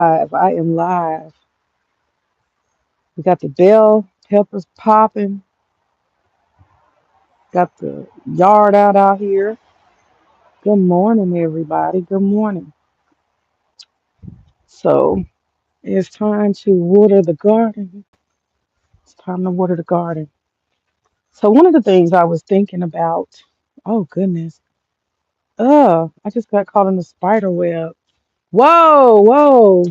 I am live. We got the bell peppers popping. Got the yard out here. Good morning, everybody. Good morning. So it's time to water the garden. It's time to water the garden. So one of the things I was thinking about, oh goodness, I just got caught in the spider web. Whoa, whoa,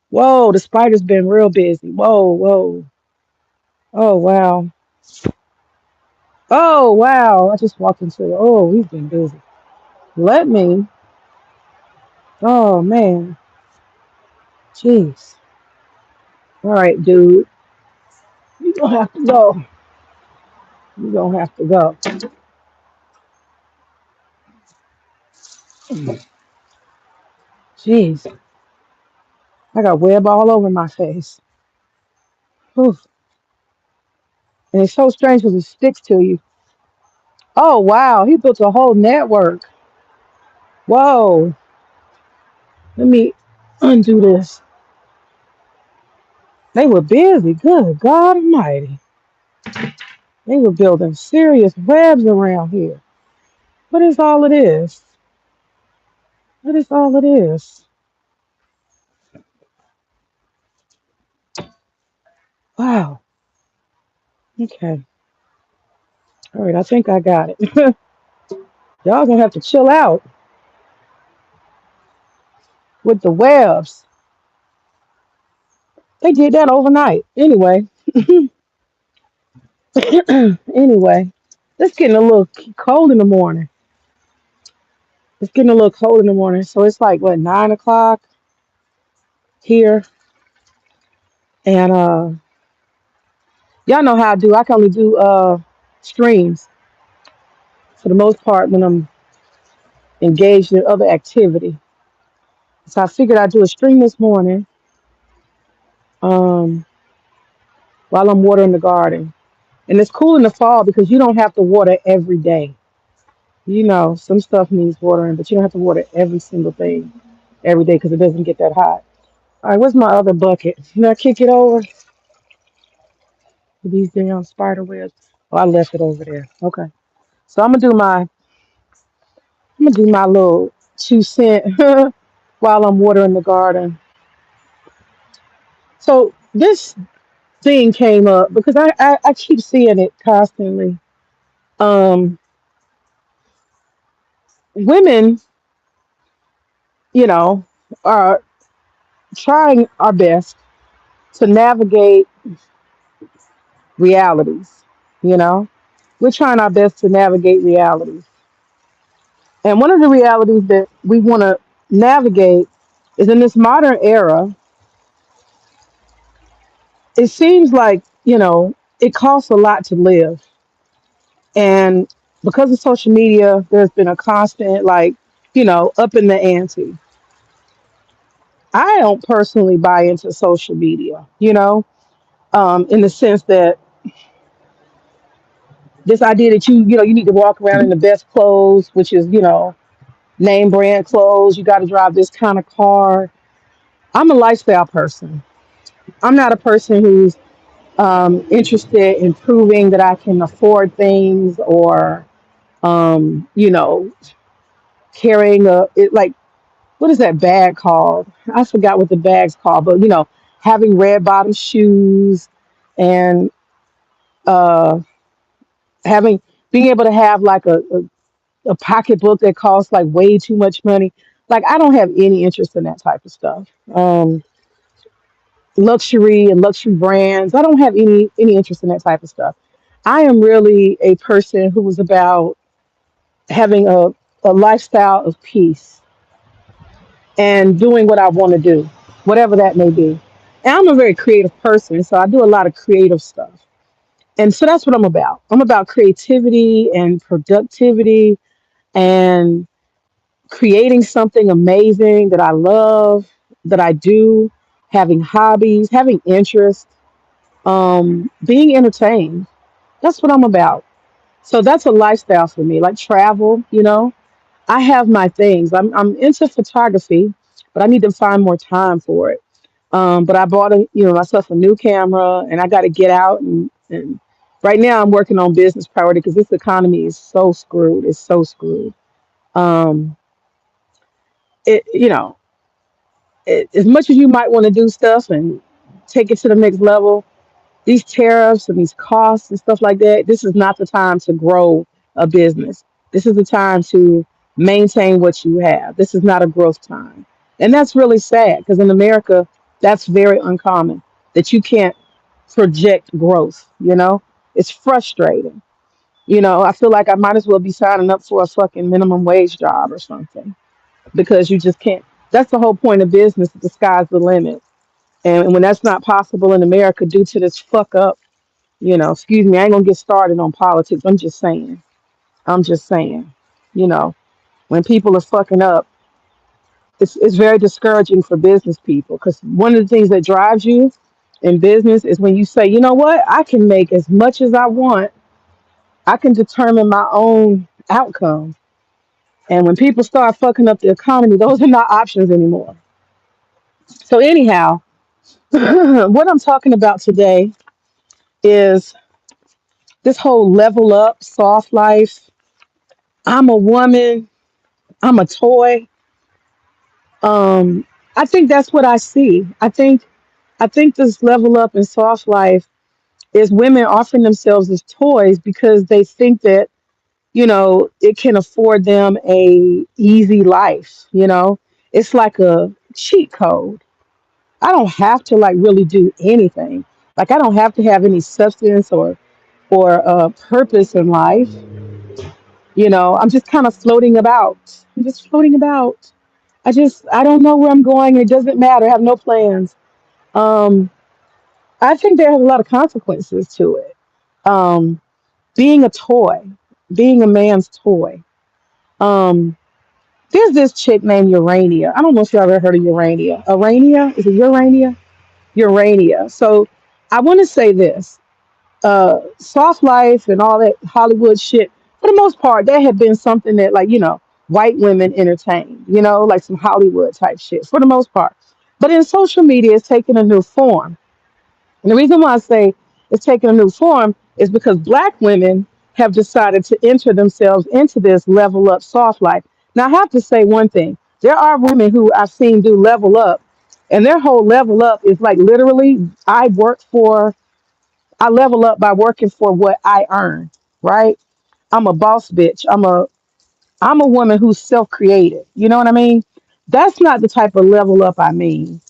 whoa, the spider's been real busy. Whoa, whoa. Oh wow. Oh wow. I just walked into he's been busy. Let me. Oh man. Jeez. All right, dude. You gonna have to go. You gonna have to go. Jeez. I got web all over my face. Whew. And it's so strange because it sticks to you. Oh wow, he built a whole network. Whoa. Let me undo this. They were busy. Good God Almighty. They were building serious webs around here. What is all of this? What is all of this? Wow. Okay. All right, I think I got it. Y'all gonna have to chill out with the webs. They did that overnight. Anyway, anyway, it's getting a little cold in the morning. It's getting a little cold in the morning. So it's like what 9 o'clock here, and y'all know how I do. I can only do streams for the most part when I'm engaged in other activity. So I figured I'd do a stream this morning um, while I'm watering the garden. And it's cool in the fall because you don't have to water every day. You know, some stuff needs watering, but you don't have to water every single thing every day because it doesn't get that hot. All right, where's my other bucket? Can I kick it over to these damn spider webs? Oh, I left it over there. Okay. So I'm gonna do my little 2 cent while I'm watering the garden. So this thing came up because I keep seeing it constantly. Um, Women, you know, are trying our best to navigate realities. You know, we're trying our best to navigate realities. And one of the realities that we want to navigate is in this modern era, it seems like, it costs a lot to live. And because of social media, there's been a constant, like, up in the ante. I don't personally buy into social media, in the sense that this idea that you need to walk around in the best clothes, which is, name brand clothes, you got to drive this kind of car. I'm a lifestyle person. I'm not a person who's interested in proving that I can afford things or, carrying like, what is that bag called? I forgot what the bag's called, but, having red bottom shoes and uh, having, being able to have like a pocketbook that costs like way too much money. Like, I don't have any interest in that type of stuff. Luxury and luxury brands. I don't have any interest in that type of stuff. I am really a person who is about having a lifestyle of peace and doing what I want to do, whatever that may be. And I'm a very creative person, so I do a lot of creative stuff. And so that's what I'm about. I'm about creativity and productivity and creating something amazing that I love, that I do, having hobbies, having interests, being entertained. That's what I'm about. So that's a lifestyle for me, like travel. I have my things. I'm into photography. but I need to find more time for it. But I bought myself a new camera, and I got to get out and right now I'm working on business priority because this economy is so screwed. It's so screwed. Um, it as much as you might want to do stuff and take it to the next level, these tariffs and these costs and stuff like that, this is not the time to grow a business. This is the time to maintain what you have. This is not a growth time. And that's really sad because in America, that's very uncommon that you can't project growth, you know? It's frustrating. I feel like I might as well be signing up for a fucking minimum wage job or something because you just can't. That's the whole point of business. The sky's the limit. And when that's not possible in America due to this fuck up, excuse me, I ain't gonna get started on politics. I'm just saying. I'm just saying. You know, when people are fucking up, it's very discouraging for business people because one of the things that drives you in business is when you say, you know what, I can make as much as I want. I can determine my own outcome. And when people start fucking up the economy, those are not options anymore. So anyhow, what I'm talking about today is this whole level up, soft life. I'm a woman. I'm a toy. Um, I think that's what I see. I think this level up in soft life is women offering themselves as toys because they think that it can afford them a easy life. It's like a cheat code. I don't have to like really do anything. Like I don't have to have any substance or purpose in life. I'm just kind of floating about. I'm just floating about. I don't know where I'm going. It doesn't matter. I have no plans. Um, I think there are a lot of consequences to it. Um, being a toy, being a man's toy. Um, there's this chick named Urania. I don't know if you ever heard of Urania. Urania? Is it Urania? Urania. So I want to say this. Soft life and all that Hollywood shit, for the most part, that had been something that, like, white women entertain, like some Hollywood type shit, for the most part. But in social media, it's taken a new form. And the reason why I say it's taken a new form is because black women have decided to enter themselves into this level up soft life. Now, I have to say one thing. There are women who I've seen do level up, and their whole level up is like literally, I level up by working for what I earn, right? I'm a boss bitch. I'm a woman who's self-created. You know what I mean? That's not the type of level up I mean.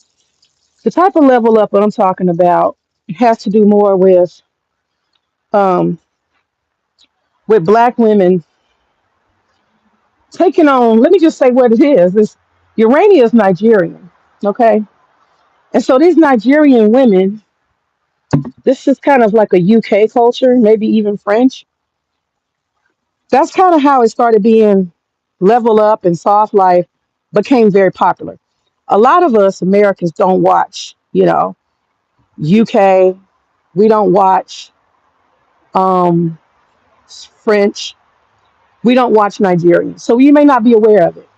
The type of level up that I'm talking about has to do more um with black women taking on, let me just say what it is. This Urania is Nigerian, okay? And so these Nigerian women, this is kind of like a UK culture, maybe even French. That's kind of how it started being level up and soft life became very popular. A lot of us Americans don't watch, UK. We don't watch um, French. We don't watch Nigerian. So you may not be aware of it.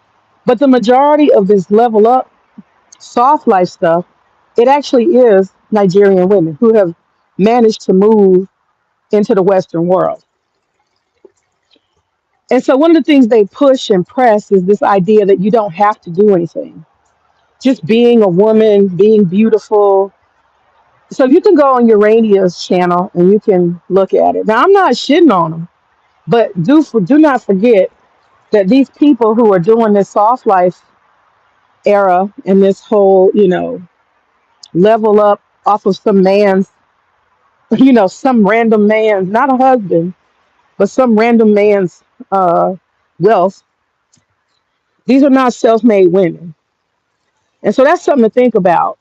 But the majority of this level up soft life stuff, it actually is Nigerian women who have managed to move into the Western world. And so one of the things they push and press is this idea that you don't have to do anything. Just being a woman, being beautiful. So you can go on Urania's channel and you can look at it. Now I'm not shitting on them, but do not forget that these people who are doing this soft life era and this whole, level up off of some man's, some random man's, not a husband, but some random man's uh, wealth. These are not self-made women, and so that's something to think about.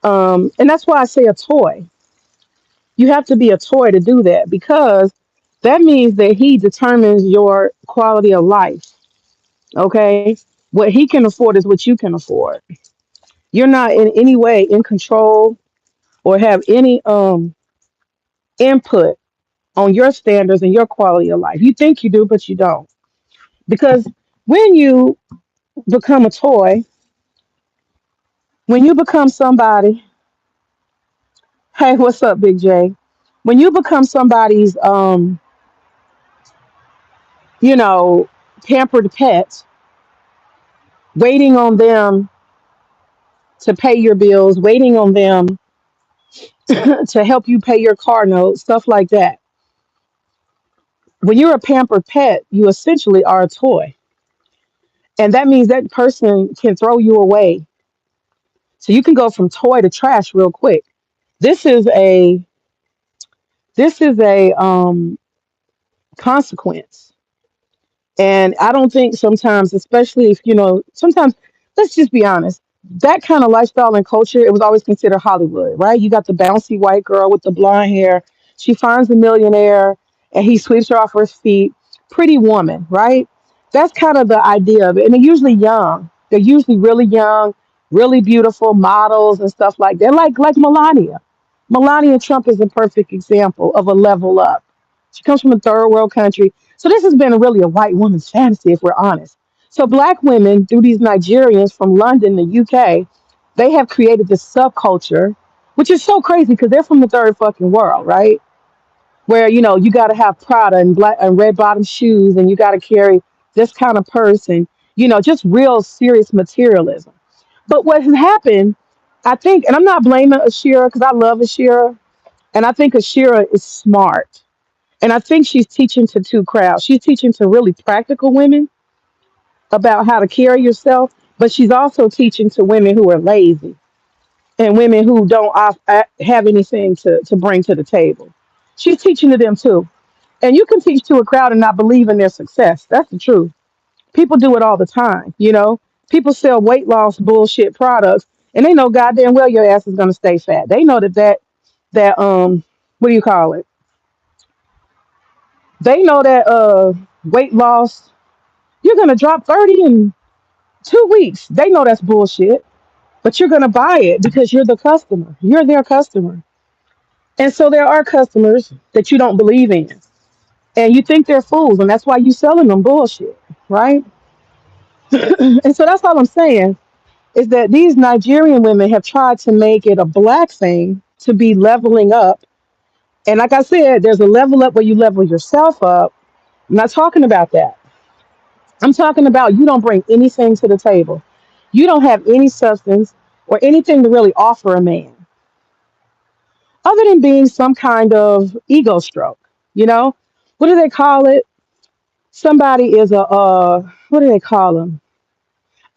And that's why I say a toy. You have to be a toy to do that because that means that he determines your quality of life. Okay, what he can afford is what you can afford. You're not in any way in control or have any input on your standards and your quality of life. You think you do, but you don't. Because when you become a toy, When you become somebody, hey, what's up, Big J? When you become somebody's, you know, pampered pet, waiting on them to pay your bills, waiting on them to help you pay your car note, stuff like that. When you're a pampered pet, you essentially are a toy. And that means that person can throw you away. So you can go from toy to trash real quick. This is a this is a consequence. And I don't think sometimes, especially if, sometimes, let's just be honest, that kind of lifestyle and culture, it was always considered Hollywood, right? You got the bouncy white girl with the blonde hair. She finds a millionaire and he sweeps her off her feet. Pretty woman, right? That's kind of the idea of it. And they're usually young. They're usually really young, really beautiful models and stuff like that. Like Melania. Melania Trump is a perfect example of a level up. She comes from a third world country. So this has been really a white woman's fantasy, if we're honest. So black women, through these Nigerians from London, the UK, they have created this subculture, which is so crazy because they're from the third fucking world, right? Where you got to have Prada and black and red bottom shoes, and you got to carry this kind of purse, and just real serious materialism. But what has happened, I think, and I'm not blaming Ashira because I love Ashira, and I think Ashira is smart. And I think she's teaching to two crowds. She's teaching to really practical women about how to carry yourself, but she's also teaching to women who are lazy and women who don't have anything to bring to the table. She's teaching to them too. And you can teach to a crowd and not believe in their success. That's the truth. People do it all the time. People sell weight loss bullshit products and they know goddamn well your ass is gonna stay fat. They know that what do you call it? They know that weight loss, you're gonna drop 30 in 2 weeks. They know that's bullshit. But you're gonna buy it because you're the customer. You're their customer. And so there are customers that you don't believe in. And you think they're fools, and that's why you selling them bullshit, right? And so that's all I'm saying is that these Nigerian women have tried to make it a black thing to be leveling up. And like I said, there's a level up where you level yourself up. I'm not talking about that. I'm talking about you don't bring anything to the table. You don't have any substance or anything to really offer a man other than being some kind of ego stroke. You know, what do they call it? Somebody is a what do they call them?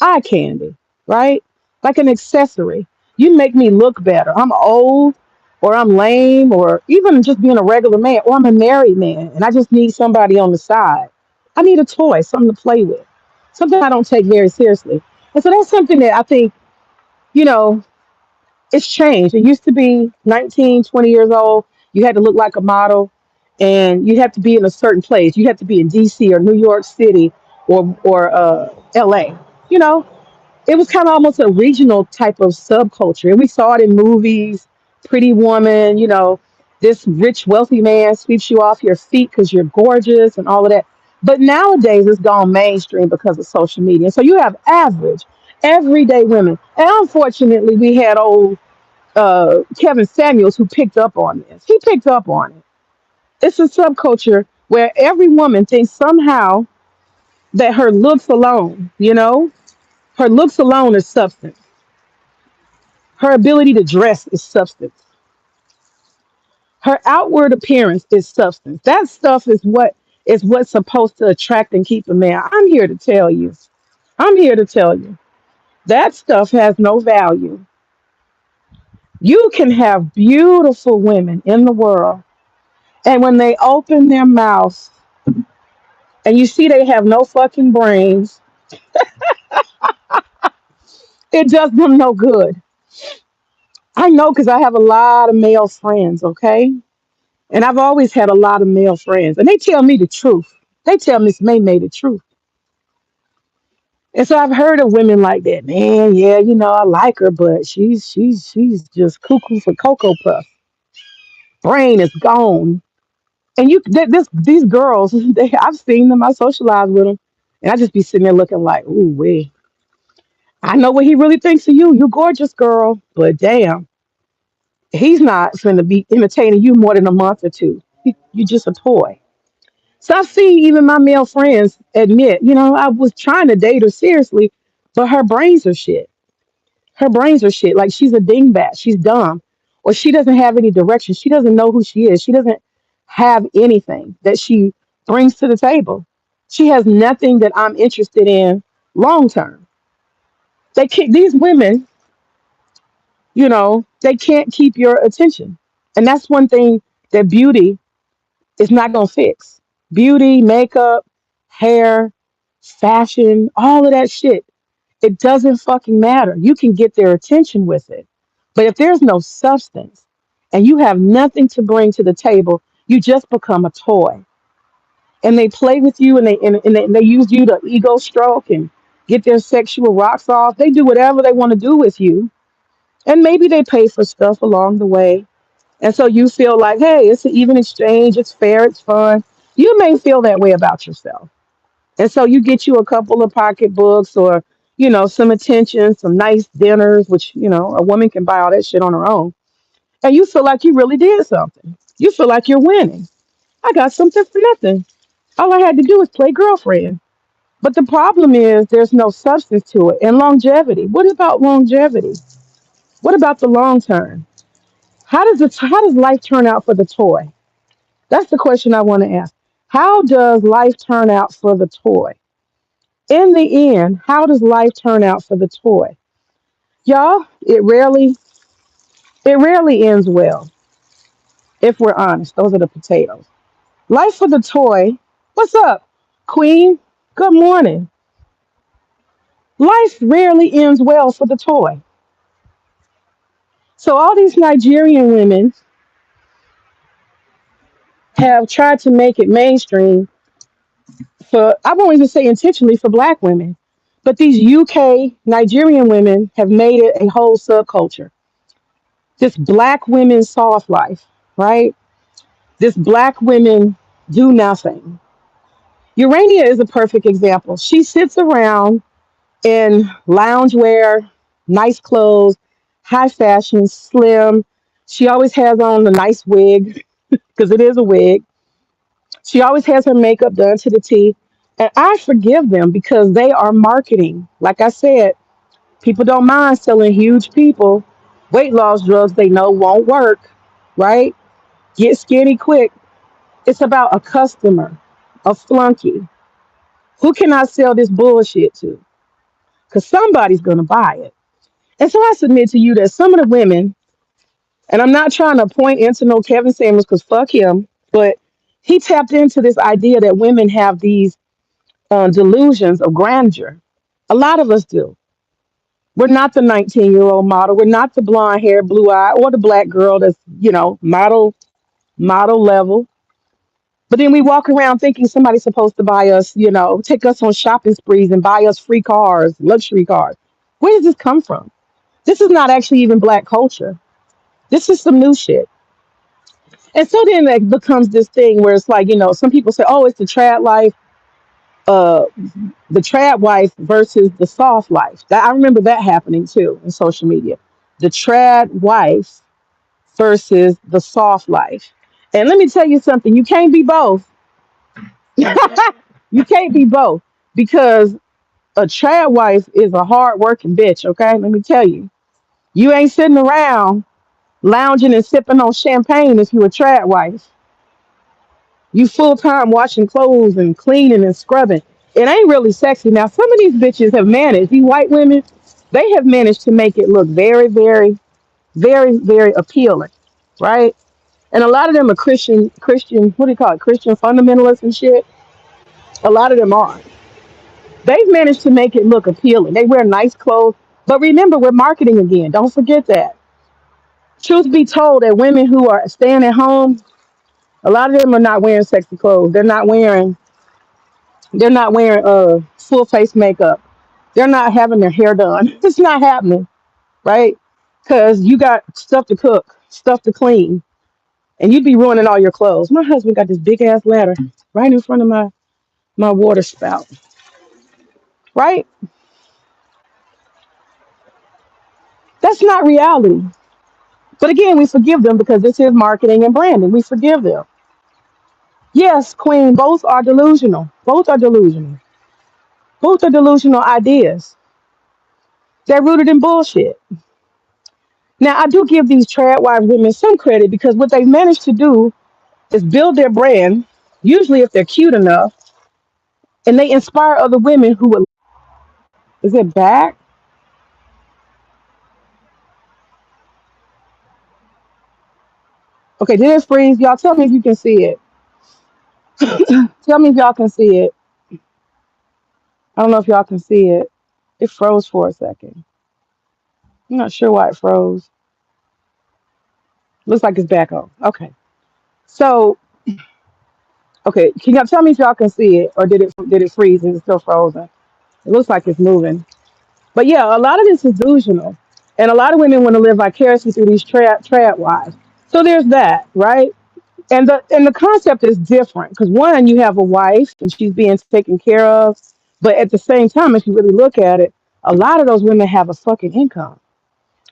Eye candy, right? Like an accessory. You make me look better. I'm old, or I'm lame, or even just being a regular man, or I'm a married man and I just need somebody on the side. I need a toy, something to play with, something I don't take very seriously. And so that's something that I think, you know, it's changed. It used to be 19, 20 years old. You had to look like a model and you had to be in a certain place. You had to be in DC or New York City or LA. You know, it was kind of almost a regional type of subculture. And we saw it in movies, Pretty Woman, this rich, wealthy man sweeps you off your feet because you're gorgeous and all of that. But nowadays it's gone mainstream because of social media. So you have average, everyday women. And unfortunately, we had old Kevin Samuels who picked up on this. He picked up on it. It's a subculture where every woman thinks somehow that her looks alone, her looks alone is substance. Her ability to dress is substance. Her outward appearance is substance. That stuff is what's supposed to attract and keep a man. I'm here to tell you. I'm here to tell you. That stuff has no value. You can have beautiful women in the world, and when they open their mouths and you see they have no fucking brains, it does them no good. I know because I have a lot of male friends, okay? And I've always had a lot of male friends, and they tell me the truth. They tell Miss May the truth. And so I've heard of women like that. Man, yeah, I like her, but she's just cuckoo for cocoa puff. Brain is gone. And these girls, I've seen them, I socialize with them, and I just be sitting there looking like, ooh, wee. I know what he really thinks of you. You gorgeous girl, but damn, he's not finna be entertaining you more than a month or two. You just a toy. So I've seen even my male friends admit, I was trying to date her seriously, but her brains are shit. Her brains are shit. Like she's a dingbat. She's dumb. Or she doesn't have any direction. She doesn't know who she is. She doesn't have anything that she brings to the table. She has nothing that I'm interested in long term. These women, they can't keep your attention. And that's one thing that beauty is not gonna fix. Beauty, makeup, hair, fashion, all of that shit. It doesn't fucking matter. You can get their attention with it. But if there's no substance and you have nothing to bring to the table, you just become a toy. And they play with you and they use you to ego stroke and get their sexual rocks off. They do whatever they want to do with you. And maybe they pay for stuff along the way. And so you feel like, hey, it's an even exchange, it's fair, it's fun. You may feel that way about yourself. And so you get you a couple of pocketbooks or, some attention, some nice dinners, which, a woman can buy all that shit on her own. And you feel like you really did something. You feel like you're winning. I got something for nothing. All I had to do was play girlfriend. But the problem is there's no substance to it. And longevity. What about longevity? What about the long term? How does life turn out for the toy? That's the question I want to ask. How does life turn out for the toy? In the end, how does life turn out for the toy? Y'all, it rarely ends well, if we're honest. Those are the potatoes. Life for the toy. What's up, Queen? Good morning. Life rarely ends well for the toy. So all these Nigerian women have tried to make it mainstream for, I won't even say intentionally, for black women. But these UK Nigerian women have made it a whole subculture. This black women soft life, right? This black women do nothing. Urania is a perfect example. She sits around in loungewear, nice clothes, high fashion, slim. She always has on a nice wig because it is a wig. She always has her makeup done to the T. And I forgive them because they are marketing. Like I said, people don't mind selling huge people weight loss drugs they know won't work, right? Get skinny quick. It's about a customer, a flunky. Who can I sell this bullshit to? Because somebody's going to buy it. And so I submit to you that some of the women, and I'm not trying to point into no Kevin Samuels because fuck him, but he tapped into this idea that women have these delusions of grandeur. A lot of us do. We're not the 19-year-old model. We're not the blonde hair, blue eye, or the black girl that's, model level. But then we walk around thinking somebody's supposed to buy us, take us on shopping sprees and buy us free cars, luxury cars. Where does this come from? This is not actually even black culture. This is some new shit. And so then it becomes this thing where it's like, some people say, oh, it's the trad life, uh, the trad wife versus the soft life. I remember that happening too in social media. The trad wife versus the soft life. And let me tell you something, you can't be both. You can't be both because a trad wife is a hard working bitch, okay? Let me tell you. You ain't sitting around lounging and sipping on champagne if you a trad wife. You full time washing clothes and cleaning and scrubbing. It ain't really sexy. Now some of these bitches have managed, these white women, they have managed to make it look very, very, very, very appealing, right? And a lot of them are Christian, what do you call it? Christian fundamentalists and shit. A lot of them are. They've managed to make it look appealing. They wear nice clothes. But remember, we're marketing again. Don't forget that. Truth be told, that women who are staying at home, a lot of them are not wearing sexy clothes. They're not wearing full face makeup. They're not having their hair done. It's not happening, right? Because you got stuff to cook, stuff to clean, and you'd be ruining all your clothes. My husband got this big ass ladder right in front of my water spout, right? That's not reality. But again, we forgive them because this is marketing and branding. We forgive them. Yes, Queen, both are delusional. Both are delusional. Both are delusional ideas. They're rooted in bullshit. Now, I do give these trad wife women some credit because what they've managed to do is build their brand, usually if they're cute enough, and they inspire other women who would. Is it back? Okay, did it freeze? Y'all tell me if you can see it. Tell me if y'all can see it. I don't know if y'all can see it. It froze for a second. I'm not sure why it froze. Looks like it's back on. Okay. So, okay, can y'all tell me if y'all can see it or did it freeze and it's still frozen? It looks like it's moving. But yeah, a lot of this is delusional. And a lot of women want to live vicariously through these trad wives. So there's that, right? And the concept is different because one, you have a wife and she's being taken care of, but at the same time, if you really look at it, a lot of those women have a fucking income.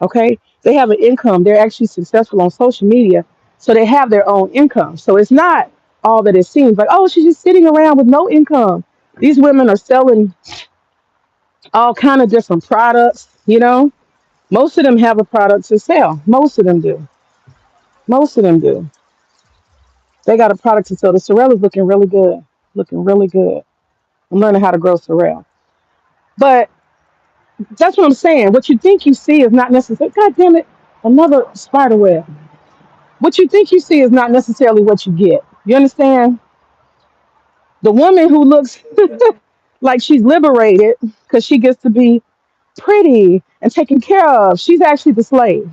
Okay, they have an income. They're actually successful on social media, so they have their own income. So it's not all that it seems like. Oh, she's just sitting around with no income. These women are selling all kind of different products. Most of them have a product to sell. Most of them do. Most of them do. They got a product to sell. The Sorrel is looking really good. Looking really good. I'm learning how to grow Sorrel. But that's what I'm saying. What you think you see is not necessarily. God damn it! Another spider web. What you think you see is not necessarily what you get. You understand? The woman who looks like she's liberated because she gets to be pretty and taken care of, she's actually the slave.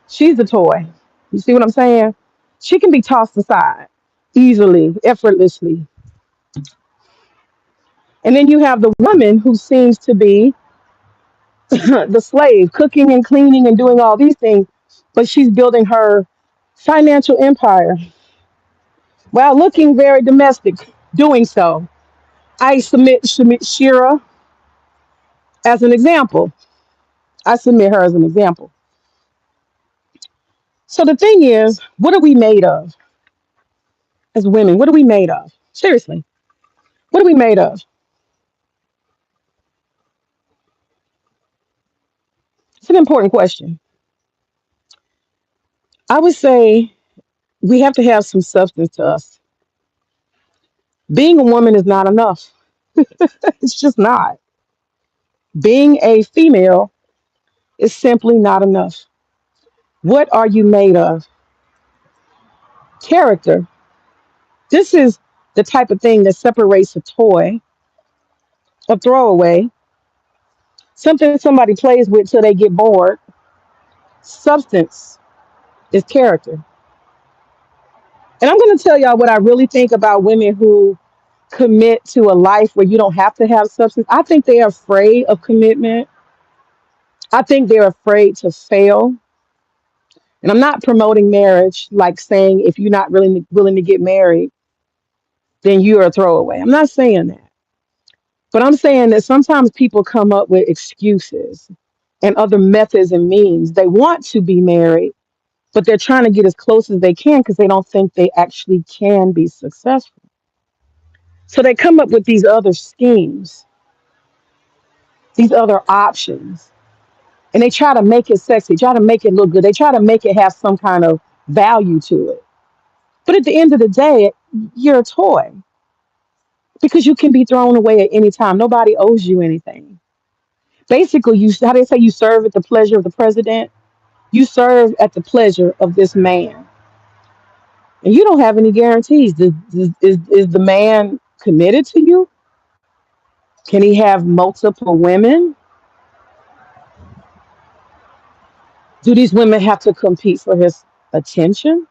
She's the toy. You see what I'm saying? She can be tossed aside easily, effortlessly. And then you have the woman who seems to be the slave, cooking and cleaning and doing all these things, but she's building her financial empire while looking very domestic, doing so. I submit Shira as an example. I submit her as an example. So the thing is, what are we made of as women? What are we made of? Seriously, what are we made of? It's an important question. I would say we have to have some substance to us. Being a woman is not enough. It's just not. Being a female is simply not enough. What are you made of? Character. This is the type of thing that separates a toy, a throwaway, something somebody plays with till they get bored. Substance is character. And I'm going to tell y'all what I really think about women who commit to a life where you don't have to have substance. I think they're afraid of commitment. I think they're afraid to fail. And I'm not promoting marriage, like saying if you're not really willing to get married, then you're a throwaway. I'm not saying that. But I'm saying that sometimes people come up with excuses and other methods and means. They want to be married, but they're trying to get as close as they can because they don't think they actually can be successful. So they come up with these other schemes, these other options, and they try to make it sexy, try to make it look good. They try to make it have some kind of value to it. But at the end of the day, you're a toy because you can be thrown away at any time. Nobody owes you anything. Basically, how they say you serve at the pleasure of the president, you serve at the pleasure of this man. And you don't have any guarantees. Is the man committed to you? Can he have multiple women? Do these women have to compete for his attention?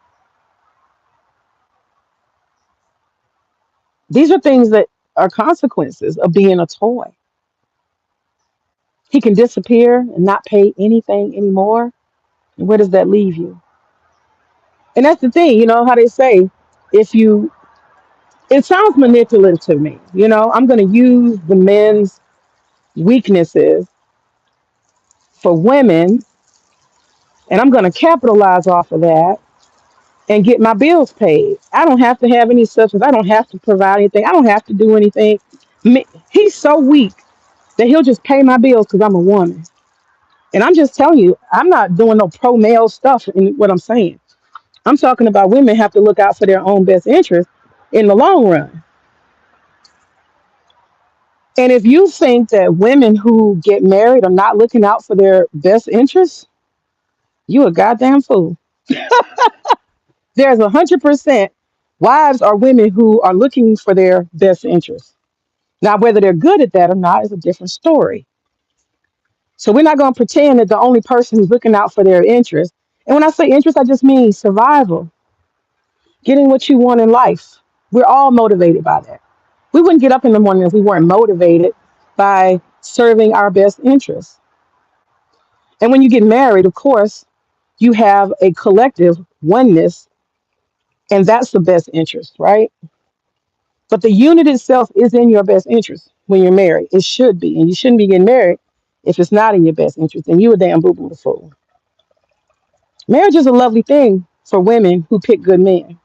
These are things that are consequences of being a toy. He can disappear and not pay anything anymore. And where does that leave you? And that's the thing, how they say, if you, it sounds manipulative to me. I'm going to use the men's weaknesses for women and I'm going to capitalize off of that and get my bills paid. I don't have to have any substance. I don't have to provide anything. I don't have to do anything. He's so weak that he'll just pay my bills because I'm a woman. And I'm just telling you, I'm not doing no pro male stuff in what I'm saying. I'm talking about women have to look out for their own best interest in the long run. And if you think that women who get married are not looking out for their best interests, you a goddamn fool. There's 100% wives or women who are looking for their best interests. Now, whether they're good at that or not is a different story. So we're not going to pretend that the only person who's looking out for their interests, and when I say interest, I just mean survival, getting what you want in life. We're all motivated by that. We wouldn't get up in the morning if we weren't motivated by serving our best interests. And when you get married, of course, you have a collective oneness, and that's the best interest, right? But the unit itself is in your best interest when you're married. It should be. And you shouldn't be getting married if it's not in your best interest. And you a damn boo boo fool. Marriage is a lovely thing for women who pick good men.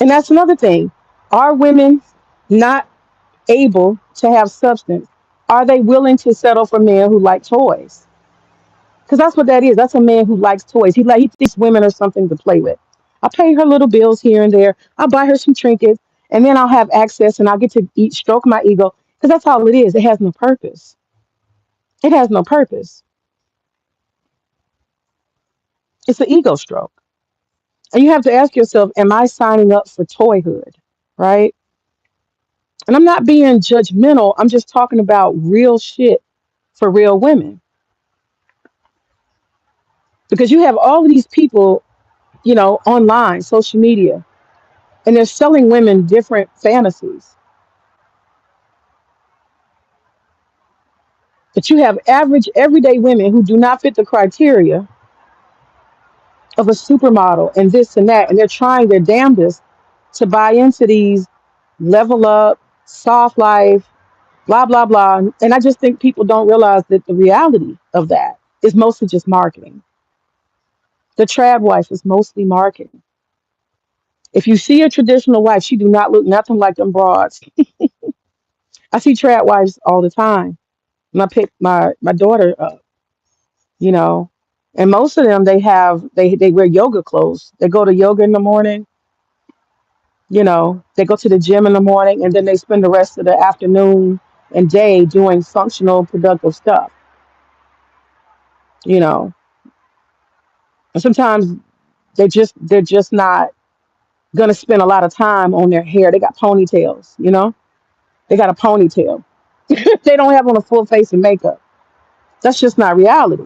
And that's another thing. Are women not able to have substance? Are they willing to settle for men who like toys? Because that's what that is. That's a man who likes toys. He thinks women are something to play with. I'll pay her little bills here and there. I'll buy her some trinkets, and then I'll have access and I'll get to eat, stroke my ego. Because that's all it is. It has no purpose. It has no purpose. It's an ego stroke. And you have to ask yourself, am I signing up for toyhood? Right? And I'm not being judgmental. I'm just talking about real shit for real women. Because you have all of these people, online, social media, and they're selling women different fantasies. But you have average, everyday women who do not fit the criteria of a supermodel and this and that, and they're trying their damnedest to buy into these level up, soft life, blah blah blah. And I just think people don't realize that the reality of that is mostly just marketing. The trad wife is mostly marketing. If you see a traditional wife, she do not look nothing like them broads. I see trad wives all the time. And I pick my daughter up, you know, and most of them they wear yoga clothes. They go to yoga in the morning, they go to the gym in the morning, and then they spend the rest of the afternoon and day doing functional, productive stuff, you know. And sometimes they're just not gonna spend a lot of time on their hair. They got ponytails. They got a ponytail. They don't have on a full face of makeup. That's just not reality.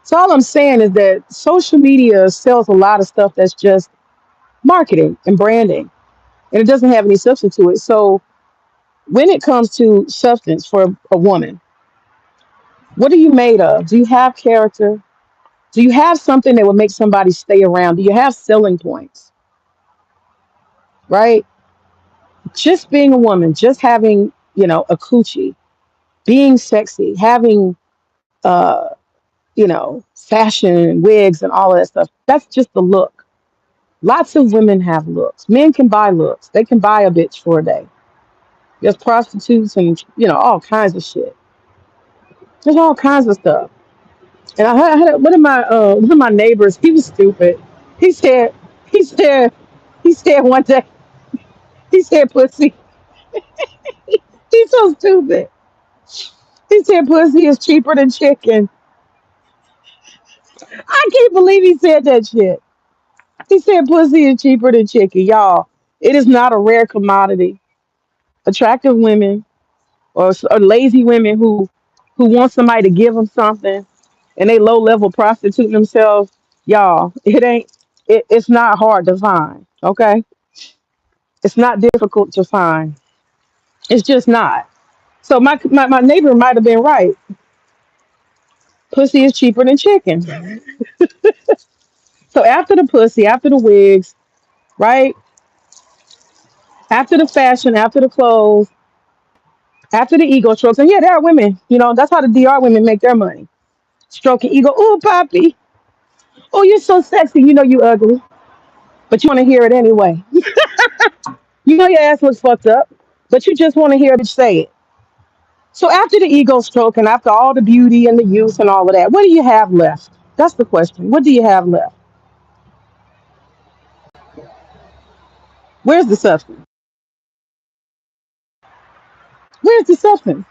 So all I'm saying is that social media sells a lot of stuff that's just marketing and branding, and it doesn't have any substance to it. So when it comes to substance for a woman, what are you made of? Do you have character? Do you have something that would make somebody stay around? Do you have selling points? Right? Just being a woman, just having, a coochie, being sexy, having fashion, wigs and all of that stuff. That's just the look. Lots of women have looks. Men can buy looks. They can buy a bitch for a day. There's prostitutes and all kinds of shit. There's all kinds of stuff. And I had one of my neighbors. He was stupid. He said he said he said one day he said pussy. He's so stupid. He said pussy is cheaper than chicken. I can't believe he said that shit. He said pussy is cheaper than chicken, y'all. It is not a rare commodity. Attractive women or lazy women who want somebody to give them something and they low level prostituting themselves, y'all. It's not hard to find. Okay, it's not difficult to find. It's just not. So my neighbor might have been right. Pussy is cheaper than chicken. So after the pussy, after the wigs, right? After the fashion, after the clothes, after the ego strokes, and yeah, there are women. That's how the DR women make their money. Stroking ego. Ooh, poppy. Oh, you're so sexy. You know you ugly, but you want to hear it anyway. You know your ass looks fucked up, but you just want to hear a bitch say it. So after the ego stroke and after all the beauty and the use and all of that, what do you have left? That's the question. What do you have left? Where's the substance? Where's the substance?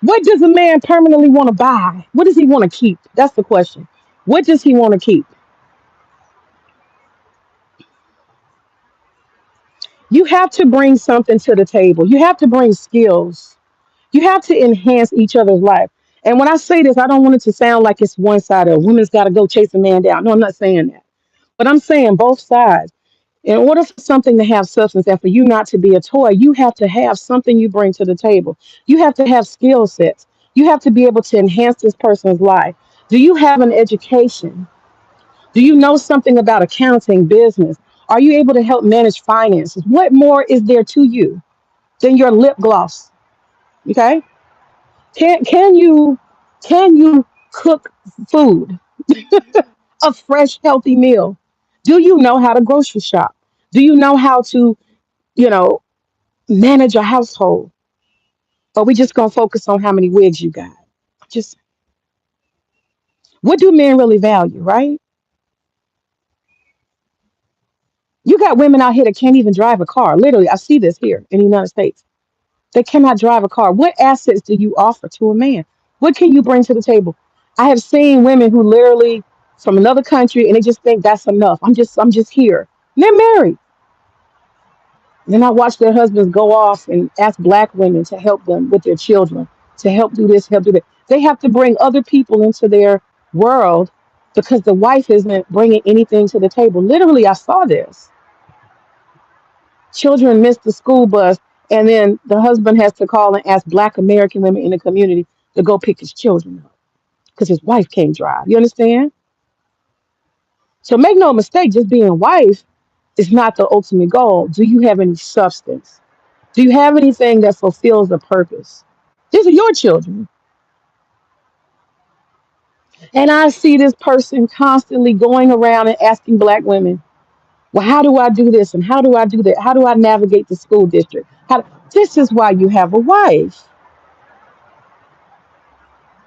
What does a man permanently want to buy? What does he want to keep? That's the question. What does he want to keep? You have to bring something to the table. You have to bring skills. You have to enhance each other's life. And when I say this, I don't want it to sound like it's one sided. A woman's got to go chase a man down. No, I'm not saying that. But I'm saying both sides. In order for something to have substance and for you not to be a toy, you have to have something you bring to the table. You have to have skill sets. You have to be able to enhance this person's life. Do you have an education? Do you know something about accounting, business? Are you able to help manage finances? What more is there to you than your lip gloss? Okay? Can you cook food, a fresh, healthy meal? Do you know how to grocery shop? Do you know how to, you know, manage a household? Or we just gonna focus on how many wigs you got? Just what do men really value, right? You got women out here that can't even drive a car. Literally, I see this here in the United States. They cannot drive a car. What assets do you offer to a man? What can you bring to the table? I have seen women who literally from another country and they just think that's enough. I'm just here. And they're married. Then I watch their husbands go off and ask black women to help them with their children, to help do this, help do that. They have to bring other people into their world because the wife isn't bringing anything to the table. Literally, I saw this. Children miss the school bus, and then the husband has to call and ask black American women in the community to go pick his children up because his wife can't drive. You understand? So make no mistake, just being wife is not the ultimate goal. Do you have any substance? Do you have anything that fulfills a purpose? These are your children. And I see this person constantly going around and asking black women, well, how do I do this? And how do I do that? How do I navigate the school district? This is why you have a wife.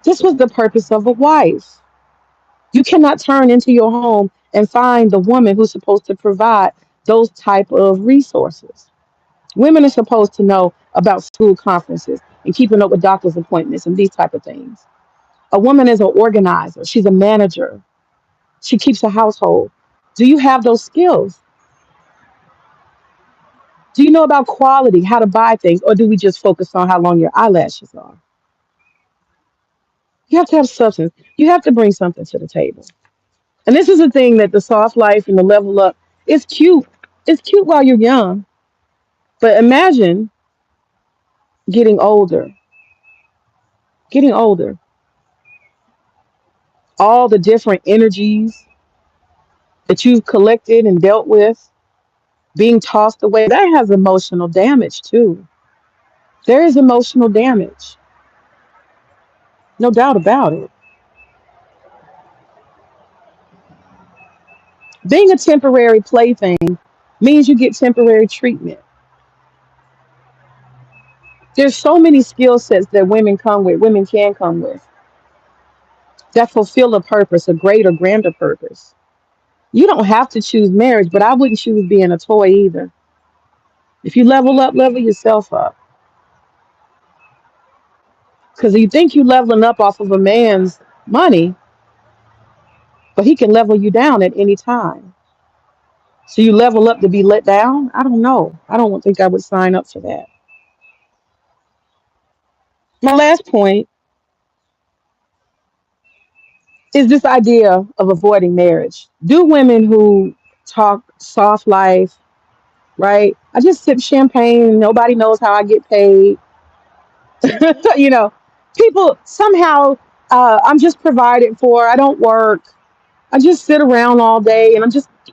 This was the purpose of a wife. You cannot turn into your home and find the woman who's supposed to provide those type of resources. Women are supposed to know about school conferences and keeping up with doctor's appointments and these type of things. A woman is an organizer. She's a manager. She keeps a household. Do you have those skills? Do you know about quality, how to buy things, or do we just focus on how long your eyelashes are? You have to have substance. You have to bring something to the table. And this is the thing that the soft life and the level up, it's cute. It's cute while you're young. But imagine getting older, getting older, all the different energies that you've collected and dealt with being tossed away. That has emotional damage too. There is emotional damage, no doubt about it. Being a temporary plaything means you get temporary treatment. There's so many skill sets that women can come with that fulfill a purpose, a greater, grander purpose. You don't have to choose marriage, but I wouldn't choose being a toy either. If you level up, level yourself up. Because you think you leveling up off of a man's money, but he can level you down at any time. So you level up to be let down? I don't know. I don't think I would sign up for that. My last point is this idea of avoiding marriage. Do women who talk soft life, right? I just sip champagne. Nobody knows how I get paid. you know, people somehow I'm just provided for. I don't work. I just sit around all day and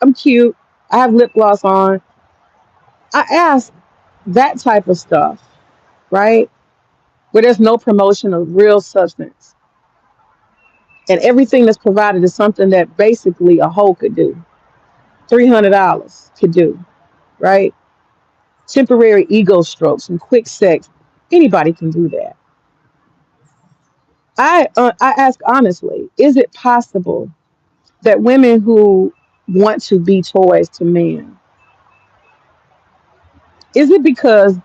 I'm cute. I have lip gloss on. I ask that type of stuff, right? Where there's no promotion of real substance. and everything that's provided is something that basically a hoe could do. $300 could do, right? Temporary ego strokes and quick sex. Anybody can do that. I ask honestly, is it possible that women who want to be toys to men, is it because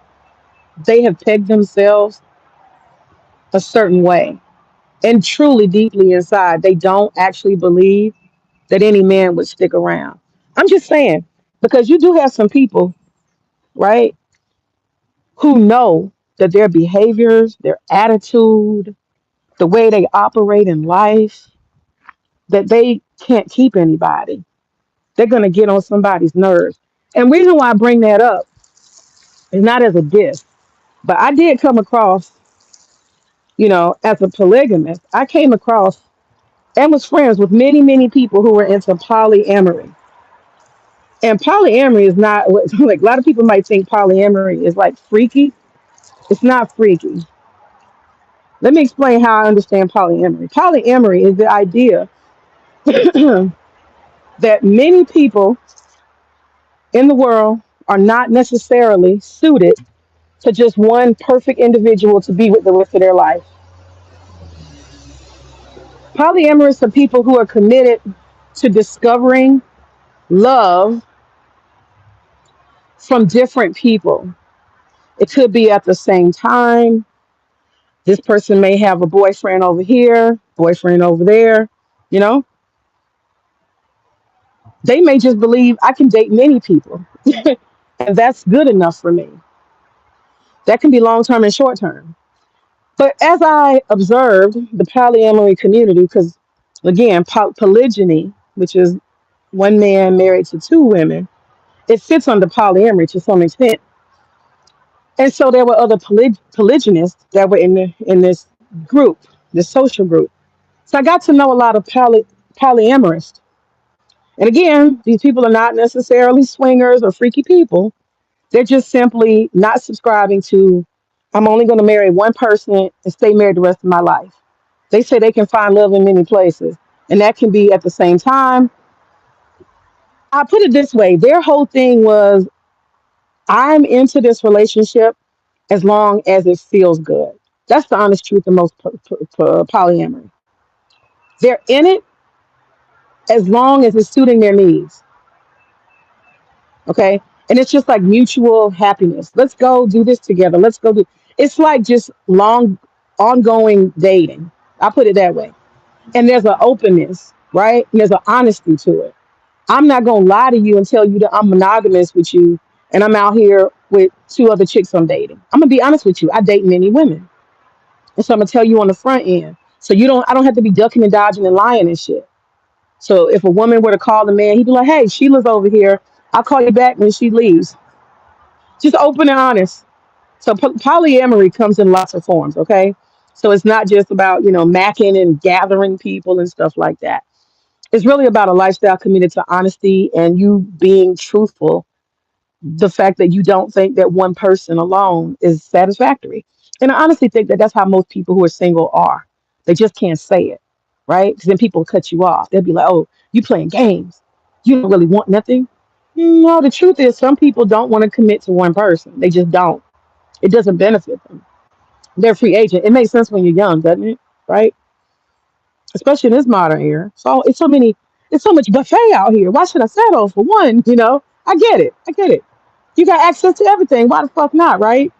they have pegged themselves a certain way and truly deeply inside they don't actually believe that any man would stick around? I'm just saying, because you do have some people, right, who know that their behaviors, their attitude, the way they operate in life, that they can't keep anybody. They're going to get on somebody's nerves. And reason why I bring that up is not as a diss, but I did come across, as a polygamist, I came across and was friends with many, many people who were into polyamory. And polyamory is not like a lot of people might think polyamory is like freaky. It's not freaky. Let me explain how I understand polyamory. Polyamory is the idea that many people in the world are not necessarily suited to just one perfect individual to be with the rest of their life. Polyamorous are people who are committed to discovering love from different people. It could be at the same time. This person may have a boyfriend over here, boyfriend over there. You know, they may just believe I can date many people, and that's good enough for me. That can be long term and short term. But as I observed the polyamory community, because again, polygyny, which is one man married to two women, it fits under polyamory to some extent. And so there were other polygynists that were in this group, this social group. So I got to know a lot of polyamorists. And again, these people are not necessarily swingers or freaky people. They're just simply not subscribing to, I'm only going to marry one person and stay married the rest of my life. They say they can find love in many places. And that can be at the same time. I put it this way, their whole thing was, I'm into this relationship as long as it feels good. That's the honest truth of most polyamory. They're in it as long as it's suiting their needs. Okay. And it's just like mutual happiness. Let's go do this together. Let's go do it's like just long ongoing dating. I put it that way. And there's an openness, right? And there's an honesty to it. I'm not gonna lie to you and tell you that I'm monogamous with you and I'm out here with two other chicks I'm dating. I'm gonna be honest with you. I date many women. And so I'm gonna tell you on the front end. So I don't have to be ducking and dodging and lying and shit. So if a woman were to call the man, he'd be like, hey, Sheila's over here. I'll call you back when she leaves. Just open and honest. So polyamory comes in lots of forms, okay? So it's not just about, macking and gathering people and stuff like that. It's really about a lifestyle committed to honesty and you being truthful, the fact that you don't think that one person alone is satisfactory. And I honestly think that that's how most people who are single are. They just can't say it, right? Because then people cut you off. They'll be like, oh, you playing games. You don't really want nothing. No, the truth is some people don't want to commit to one person. They just don't. It doesn't benefit them. They're a free agent. It makes sense when you're young, doesn't it? Right? Especially in this modern era. So it's so much buffet out here. Why should I settle for one? I get it. I get it. You got access to everything. Why the fuck not, right?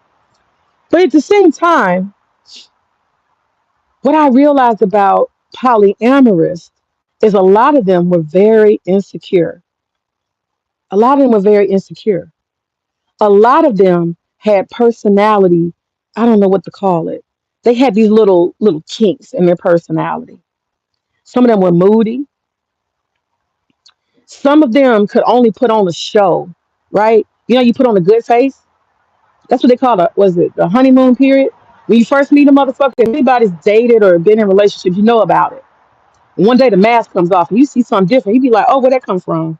But at the same time, what I realized about polyamorous is a lot of them were very insecure. A lot of them were very insecure. A lot of them had personality. I don't know what to call it. They had these little kinks in their personality. Some of them were moody. Some of them could only put on a show, right? You put on a good face. That's what they call was it the honeymoon period? When you first meet a motherfucker, if anybody's dated or been in relationships, you know about it. And one day the mask comes off and you see something different. You be like, oh, where that come from?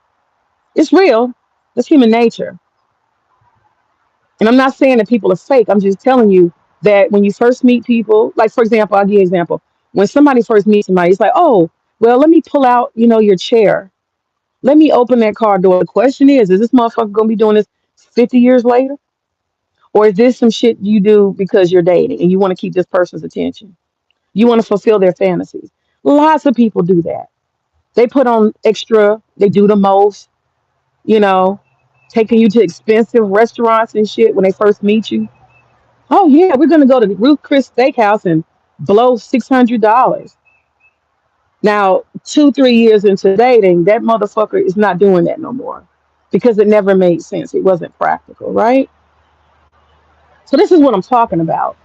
It's real. That's human nature. And I'm not saying that people are fake. I'm just telling you that when you first meet people, like for example, I'll give you an example. When somebody first meets somebody, it's like, oh, well, let me pull out, your chair. Let me open that car door. The question is this motherfucker gonna be doing this 50 years later? Or is this some shit you do because you're dating and you want to keep this person's attention? You want to fulfill their fantasies. Lots of people do that. They put on extra, they do the most, you know, taking you to expensive restaurants and shit when they first meet you. Oh yeah, we're gonna go to the Ruth Chris Steakhouse and blow $600. Now, 2, 3 years into dating, that motherfucker is not doing that no more because it never made sense. It wasn't practical, right? So this is what I'm talking about.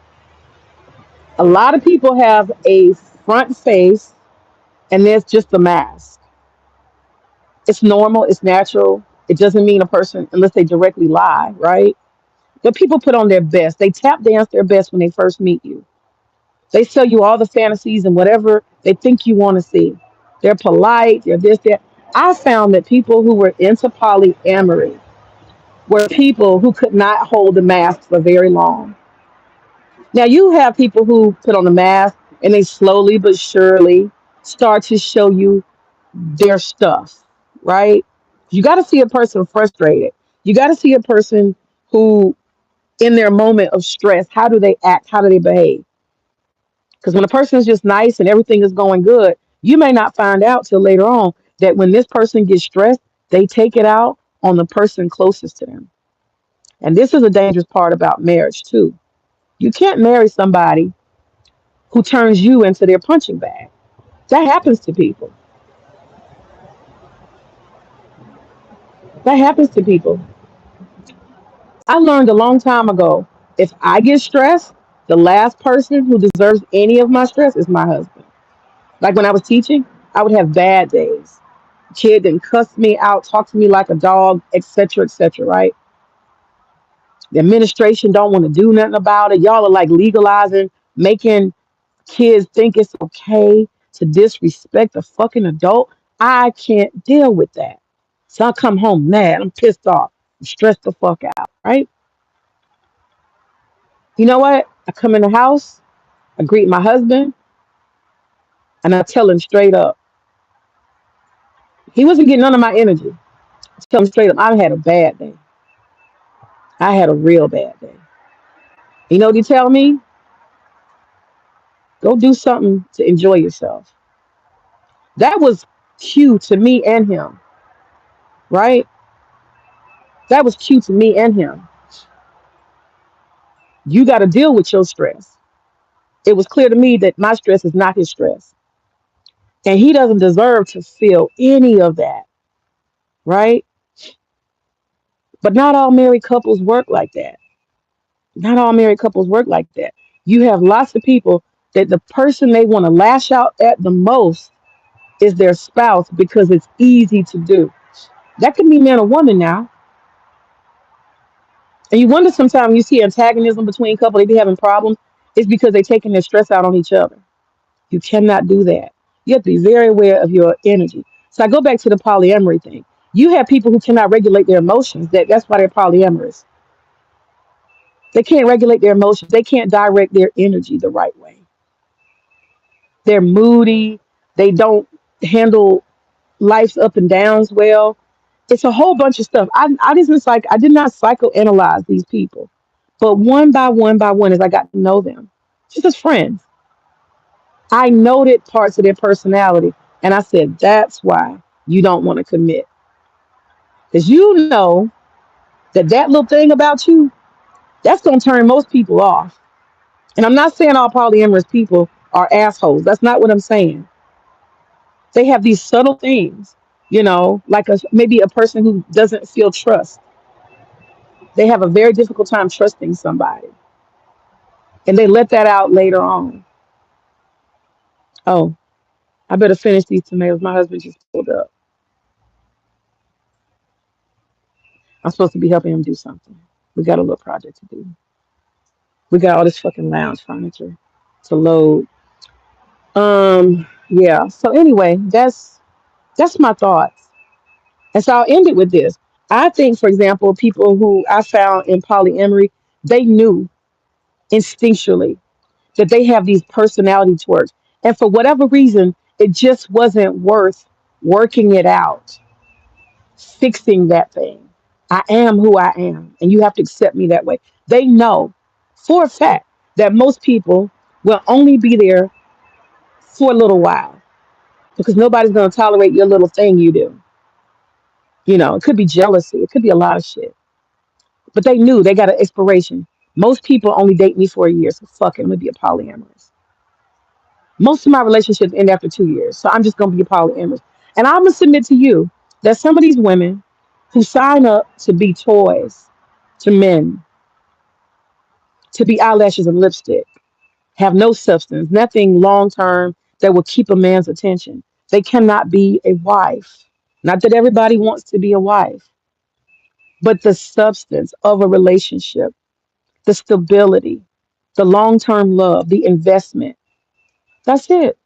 A lot of people have a front face and there's just a mask. It's normal, it's natural. It doesn't mean a person unless they directly lie, right? But people put on their best. They tap dance their best when they first meet you. They sell you all the fantasies and whatever they think you want to see. They're polite, they're this, that. I found that people who were into polyamory were people who could not hold the mask for very long. Now you have people who put on the mask and they slowly but surely start to show you their stuff, right? You got to see a person frustrated. You got to see a person who, in their moment of stress, how do they act? How do they behave? Because when a person is just nice and everything is going good, you may not find out till later on that when this person gets stressed, they take it out on the person closest to them. And this is a dangerous part about marriage, too. You can't marry somebody who turns you into their punching bag. That happens to people. That happens to people. I learned a long time ago if I get stressed, the last person who deserves any of my stress is my husband. Like when I was teaching, I would have bad days. Kid didn't cuss me out, talk to me like a dog, etc., etc., right? The administration don't want to do nothing about it. Y'all are like legalizing, making kids think it's okay to disrespect a fucking adult. I can't deal with that. So I come home mad. I'm pissed off. I'm stressed the fuck out, right? You know what? I come in the house, I greet my husband, and I tell him straight up. He wasn't getting none of my energy. I tell him straight up, I had a bad day. I had a real bad day. You know what he tell me? Go do something to enjoy yourself. That was cue to me and him, right? That was cue to me and him. You got to deal with your stress. It was clear to me that my stress is not his stress. And he doesn't deserve to feel any of that, right? But not all married couples work like that. Not all married couples work like that. You have lots of people that the person they want to lash out at the most is their spouse because it's easy to do. That could be man or woman now. And you wonder sometimes you see antagonism between couples, they be having problems. It's because they're taking their stress out on each other. You cannot do that. You have to be very aware of your energy. So I go back to the polyamory thing. You have people who cannot regulate their emotions. That's why they're polyamorous. They can't regulate their emotions. They can't direct their energy the right way. They're moody. They don't handle life's up and downs well. It's a whole bunch of stuff. I did not psychoanalyze these people, but one by one, as I got to know them, just as friends, I noted parts of their personality, and I said, "That's why you don't want to commit, because you know that little thing about you, that's gonna turn most people off." And I'm not saying all polyamorous people are assholes. That's not what I'm saying. They have these subtle things, like maybe a person who doesn't feel trust. They have a very difficult time trusting somebody, and they let that out later on. Oh, I better finish these tomatoes. My husband just pulled up. I'm supposed to be helping him do something. We got a little project to do. We got all this fucking lounge furniture to load. Yeah. So anyway, that's my thoughts. And so I'll end it with this. I think, for example, people who I found in polyamory, they knew instinctually that they have these personality twerks. And for whatever reason, it just wasn't worth working it out, fixing that thing. I am who I am, and you have to accept me that way. They know for a fact that most people will only be there for a little while because nobody's going to tolerate your little thing you do. It could be jealousy, it could be a lot of shit. But they knew they got an expiration. Most people only date me for a year, so fuck it, I'm gonna be a polyamorous. Most of my relationships end after 2 years, so I'm just gonna be a polyamorous. And I'm gonna submit to you that some of these women who sign up to be toys to men, to be eyelashes and lipstick, have no substance, nothing long term that will keep a man's attention. They cannot be a wife. Not that everybody wants to be a wife, but the substance of a relationship, the stability, the long term love, the investment. That's it.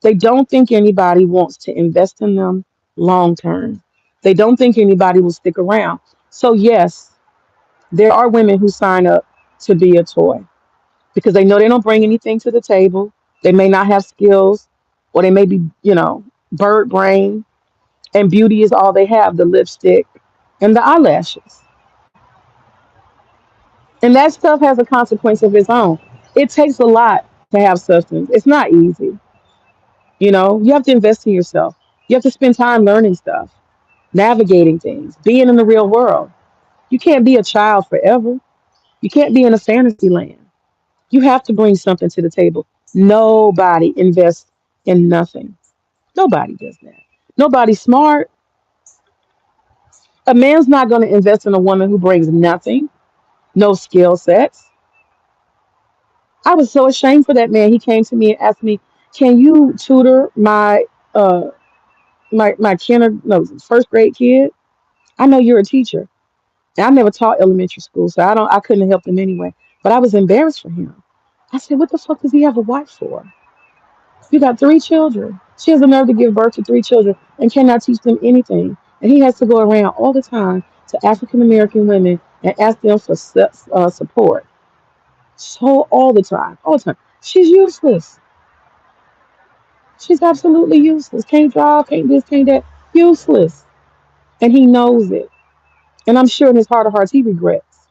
They don't think anybody wants to invest in them long term. They don't think anybody will stick around. So, yes, there are women who sign up to be a toy because they know they don't bring anything to the table. They may not have skills, or they may be, bird brain, and beauty is all they have, the lipstick and the eyelashes. And that stuff has a consequence of its own. It takes a lot to have substance. It's not easy. You have to invest in yourself. You have to spend time learning stuff, navigating things, being in the real world. You can't be a child forever. You can't be in a fantasy land. You have to bring something to the table. Nobody invests in nothing. Nobody does that. Nobody's smart. A man's not going to invest in a woman who brings nothing, no skill sets. I was so ashamed for that man. He came to me and asked me, "Can you tutor uh my kinder no first grade kid? I know you're a teacher." And I never taught elementary school, so I couldn't help him anyway. But I was embarrassed for him. I said, "What the fuck does he have a wife for? You got three children. She has the nerve to give birth to three children and cannot teach them anything. And he has to go around all the time to African American women and ask them for support. So all the time. She's useless. She's absolutely useless. Can't drive, can't this, can't that. Useless." And he knows it. And I'm sure in his heart of hearts he regrets.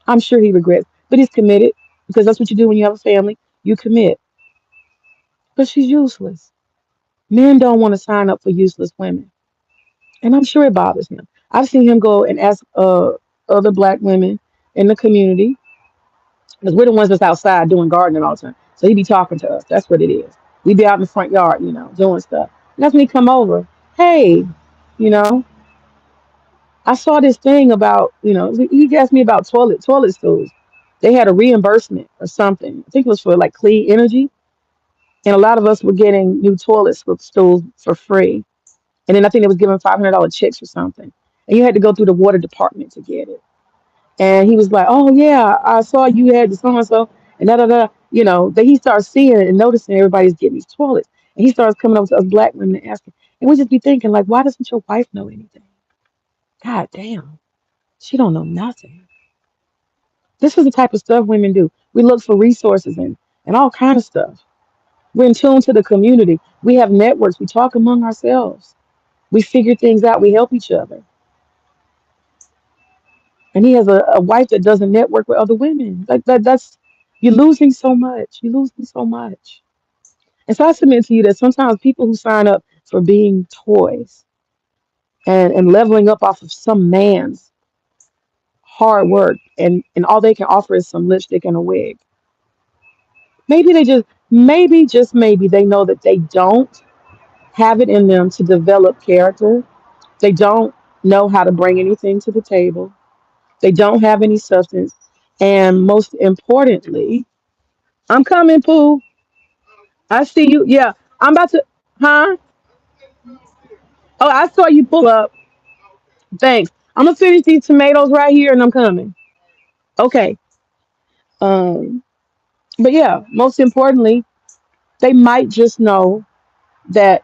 I'm sure he regrets. But he's committed because that's what you do when you have a family. You commit. But she's useless. Men don't want to sign up for useless women. And I'm sure it bothers him. I've seen him go and ask other black women in the community because we're the ones that's outside doing gardening all the time. So he be talking to us. That's what it is. We be out in the front yard, doing stuff. And that's when he come over. Hey, you know, I saw this thing about, he asked me about toilet stools. They had a reimbursement or something. I think it was for like clean energy. And a lot of us were getting new toilet stools for free. And then I think they was giving $500 checks or something. And you had to go through the water department to get it. And he was like, "Oh yeah, I saw you had the so and so and da da da." Then he starts seeing it and noticing everybody's getting these toilets. And he starts coming up to us black women and asking. And we just be thinking, like, why doesn't your wife know anything? God damn. She don't know nothing. This is the type of stuff women do. We look for resources and all kind of stuff. We're in tune to the community. We have networks. We talk among ourselves. We figure things out. We help each other. And he has a wife that doesn't network with other women. That's you're losing so much. You're losing so much. And so I submit to you that sometimes people who sign up for being toys and leveling up off of some man's hard work and all they can offer is some lipstick and a wig. Maybe they just maybe they know that they don't have it in them to develop character. They don't know how to bring anything to the table. They don't have any substance. And most importantly, I'm coming, Pooh. I see you. Yeah, I'm about to. Huh? Oh, I saw you pull up. Thanks. I'm gonna finish these tomatoes right here, and I'm coming. Okay. Um. But yeah, most importantly, they might just know that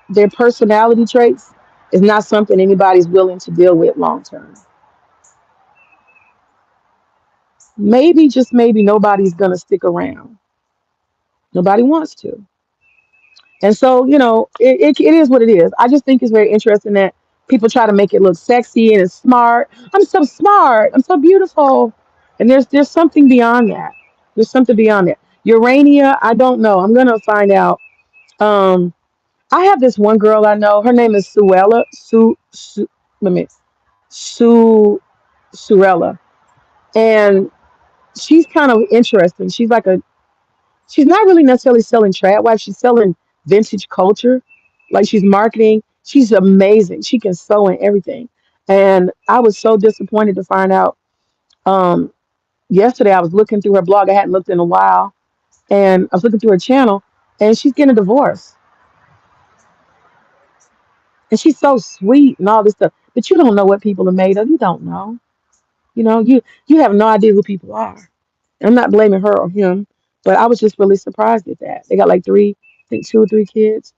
their personality traits is not something anybody's willing to deal with long term. Maybe just maybe nobody's gonna stick around. Nobody wants to. And so, it is what it is. I just think it's very interesting that people try to make it look sexy and it's smart. I'm so smart. I'm so beautiful. And there's something beyond that. There's something beyond that. Urania, I don't know. I'm gonna find out. Um, I have this one girl I know. Her name is Suella. Let me Su Surella, and she's kind of interesting. She's not really necessarily selling trad wife. She's selling vintage culture. Like she's marketing. She's amazing. She can sew and everything. And I was so disappointed to find out. Um, Yesterday I was looking through her blog. I hadn't looked in a while, and I was looking through her channel, and she's getting a divorce. And she's so sweet and all this stuff. But you don't know what people are made of. You don't know. You have no idea who people are. I'm not blaming her or him, but I was just really surprised at that. They got like three, I think 2 or 3 kids.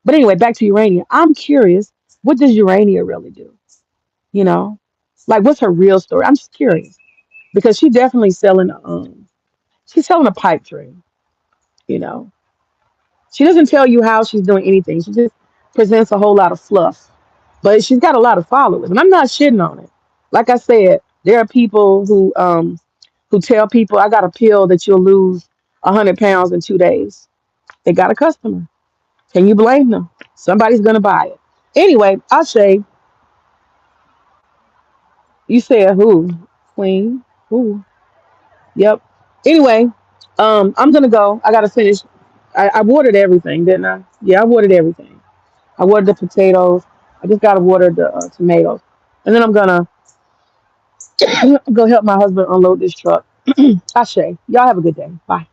But anyway, back to Urania. I'm curious, what does Urania really do? You know, like what's her real story? I'm just curious because she's selling a pipe dream. You know, she doesn't tell you how she's doing anything. She just presents a whole lot of fluff, but she's got a lot of followers, and I'm not shitting on it. Like I said, there are people who tell people I got a pill that you'll lose 100 pounds in 2 days. They got a customer. Can you blame them? Somebody's gonna buy it. Anyway, I say you said who? Queen. Who? Yep. Anyway, I'm gonna go. I gotta finish. I watered everything, didn't I? Yeah, I watered everything. I watered the potatoes. I just gotta water the tomatoes, and then I'm gonna go help my husband unload this truck. Ashe. Y'all have a good day. Bye.